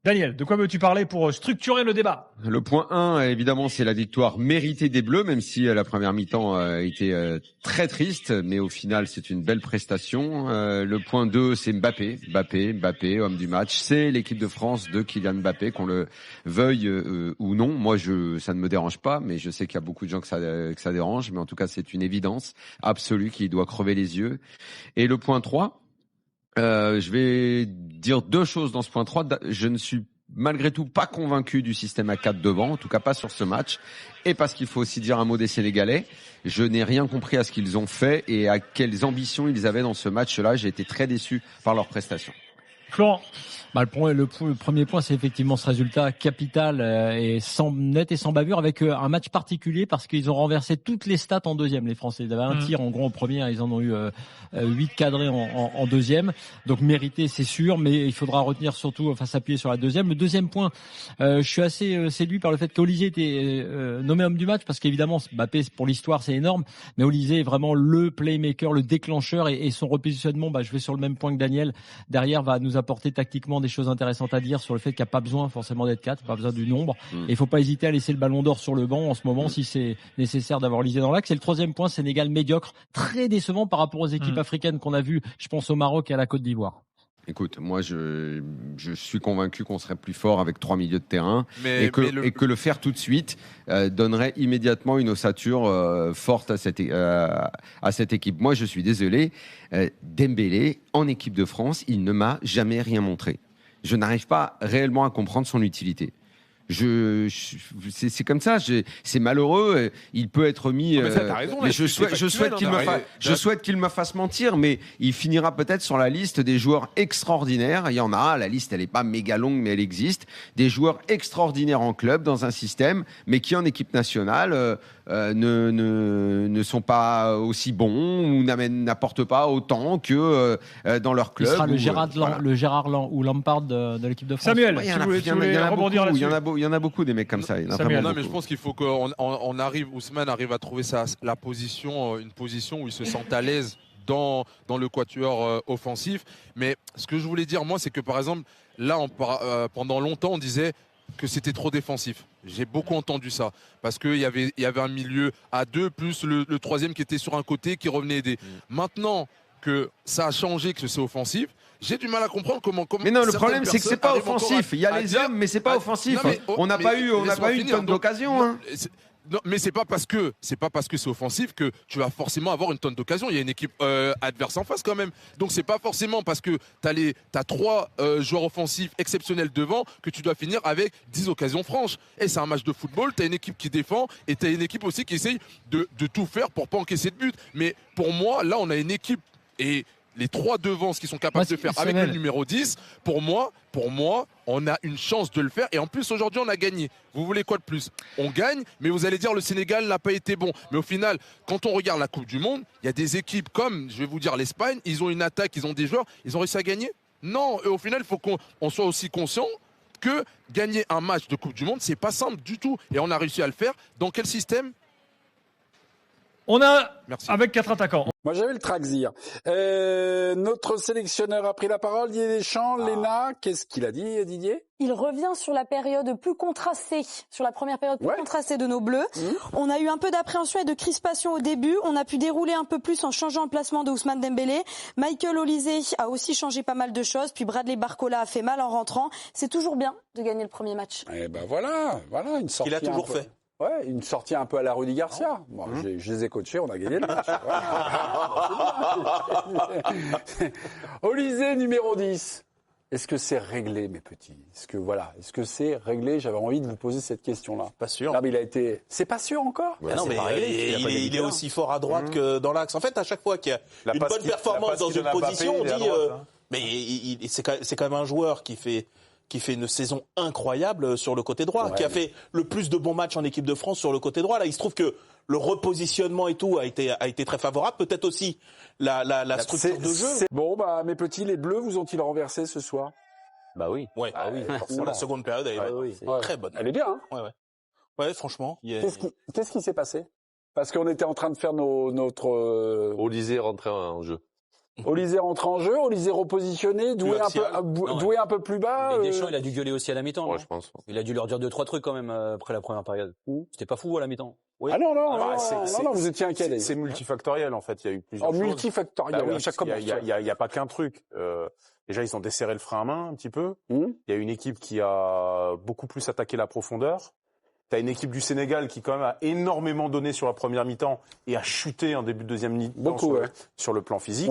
Daniel, de quoi veux-tu parler pour structurer le débat? Le point 1, évidemment, c'est la victoire méritée des Bleus, même si la première mi-temps a été très triste, mais au final, c'est une belle prestation. Le point 2, c'est Mbappé, homme du match. C'est l'équipe de France de Kylian Mbappé, qu'on le veuille ou non. Moi, ça ne me dérange pas, mais je sais qu'il y a beaucoup de gens que ça dérange. Mais en tout cas, c'est une évidence absolue qu'il doit crever les yeux. Et le point 3, je vais dire deux choses dans ce point 3. Je ne suis malgré tout pas convaincu du système à 4 devant, en tout cas pas sur ce match. Et parce qu'il faut aussi dire un mot des Sénégalais, je n'ai rien compris à ce qu'ils ont fait et à quelles ambitions ils avaient dans ce match-là. J'ai été très déçu par leur prestation. Florent. Le premier point, c'est effectivement ce résultat capital et net et sans bavure, avec un match particulier parce qu'ils ont renversé toutes les stats en deuxième, les Français. Ils avaient un tir en gros en premier, ils en ont eu 8 cadrés en deuxième. Donc mérité, c'est sûr, mais il faudra retenir surtout, s'appuyer sur la deuxième. Le deuxième point, je suis assez séduit par le fait qu'Olysée était nommé homme du match, parce qu'évidemment Mbappé pour l'histoire c'est énorme, mais Olysée est vraiment le playmaker, le déclencheur, et son repositionnement, je vais sur le même point que Daniel, derrière va nous apporter tactiquement des choses intéressantes à dire sur le fait qu'il n'y a pas besoin forcément d'être 4, pas besoin du nombre. Et il faut pas hésiter à laisser le ballon d'or sur le banc en ce moment si c'est nécessaire d'avoir Olysée dans l'axe. Et le troisième point, Sénégal médiocre, très décevant par rapport aux équipes africaines qu'on a vues, je pense au Maroc et à la Côte d'Ivoire. Écoute, moi je suis convaincu qu'on serait plus fort avec 3 milieux de terrain et que le faire tout de suite donnerait immédiatement une ossature forte à cette équipe. Moi je suis désolé, Dembélé en équipe de France, il ne m'a jamais rien montré. Je n'arrive pas réellement à comprendre son utilité. C'est comme ça. C'est malheureux. Il peut être mis. Mais ça, t'as raison, mais je souhaite qu'il me fasse mentir, mais il finira peut-être sur la liste des joueurs extraordinaires. Il y en a. La liste, elle est pas méga longue, mais elle existe. Des joueurs extraordinaires en club, dans un système, mais qui en équipe nationale ne sont pas aussi bons ou n'apportent pas autant que dans leur club. Ce sera le Gérard ou Lampard de l'équipe de France. Samuel, il y en a beaucoup des mecs comme ça. Mais je pense qu'il faut Ousmane arrive à trouver une position où il se sent à l'aise dans le quatuor offensif. Mais ce que je voulais dire, moi, c'est que par exemple, là, pendant longtemps, on disait que c'était trop défensif. J'ai beaucoup entendu ça. Parce qu'il y avait un milieu à 2, plus le troisième qui était sur un côté, qui revenait aider. Maintenant que ça a changé, que c'est offensif, j'ai du mal à comprendre comment. Mais non, le problème c'est que c'est pas offensif. Il y a les hommes, mais c'est pas offensif. On n'a pas eu une tonne d'occasions. Non, mais c'est pas parce que c'est offensif que tu vas forcément avoir une tonne d'occasions. Il y a une équipe adverse en face quand même. Donc c'est pas forcément parce que t'as 3 joueurs offensifs exceptionnels devant que tu dois finir avec 10 occasions franches. Et c'est un match de football. T'as une équipe qui défend et t'as une équipe aussi qui essaye de tout faire pour pas encaisser de but. Mais pour moi, là, on a une équipe et les 3 devant, ce qu'ils sont capables de faire avec le numéro 10, pour moi, on a une chance de le faire. Et en plus, aujourd'hui, on a gagné. Vous voulez quoi de plus? On gagne, mais vous allez dire le Sénégal n'a pas été bon. Mais au final, quand on regarde la Coupe du Monde, il y a des équipes comme, je vais vous dire, l'Espagne. Ils ont une attaque, ils ont des joueurs. Ils ont réussi à gagner? Non. Et au final, il faut qu'on soit aussi conscient que gagner un match de Coupe du Monde, c'est pas simple du tout. Et on a réussi à le faire. Dans quel système? On a, avec 4 attaquants. Moi, j'avais le Traxir. Notre sélectionneur a pris la parole, Didier Deschamps. Léna, qu'est-ce qu'il a dit, Didier? Il revient sur la période plus contrastée, sur la première période plus contrastée de nos Bleus. On a eu un peu d'appréhension et de crispation au début. On a pu dérouler un peu plus en changeant le placement de Ousmane Dembélé. Michael Olysée a aussi changé pas mal de choses. Puis Bradley Barcola a fait mal en rentrant. C'est toujours bien de gagner le premier match. Eh ben voilà, une sortie. Il a toujours fait. Ouais, une sortie un peu à la Rudy Garcia. Bon, je les ai coachés, on a gagné le match. Olysée, numéro 10. Est-ce que c'est réglé, mes petits? Est-ce que c'est réglé? J'avais envie de vous poser cette question-là. Pas sûr. Non, mais c'est pas sûr encore. Non, mais il est aussi fort à droite que dans l'axe. En fait, à chaque fois qu'il y a une bonne performance dans une position, on dit. Mais c'est quand même un joueur qui fait une saison incroyable sur le côté droit, qui a fait le plus de bons matchs en équipe de France sur le côté droit. Là, il se trouve que le repositionnement et tout a été très favorable. Peut-être aussi la structure de jeu. Bon, mes petits, les Bleus vous ont-ils renversé ce soir? Bah oui. Ouais. Pour la seconde période, elle est très bonne. Elle est bien, hein? Ouais, franchement. Qu'est-ce qui s'est passé? Parce qu'on était en train de faire notre... Olysée rentrait en jeu. Olysée rentre en jeu, Olysée repositionné, doué un peu plus bas. Mais Deschamps, il a dû gueuler aussi à la mi-temps. Ouais, je pense. Il a dû leur dire 2-3 trucs quand même après la première période. C'était pas fou à la mi-temps. Oui. Ah non, vous étiez inquiet. C'est multifactoriel en fait. Il y a eu plusieurs choses. Multifactoriel. Bah oui, il y a pas qu'un truc. Déjà, ils ont desserré le frein à main un petit peu. Il y a une équipe qui a beaucoup plus attaqué la profondeur. T'as une équipe du Sénégal qui quand même a énormément donné sur la première mi-temps et a chuté en début de deuxième mi-temps sur le plan physique.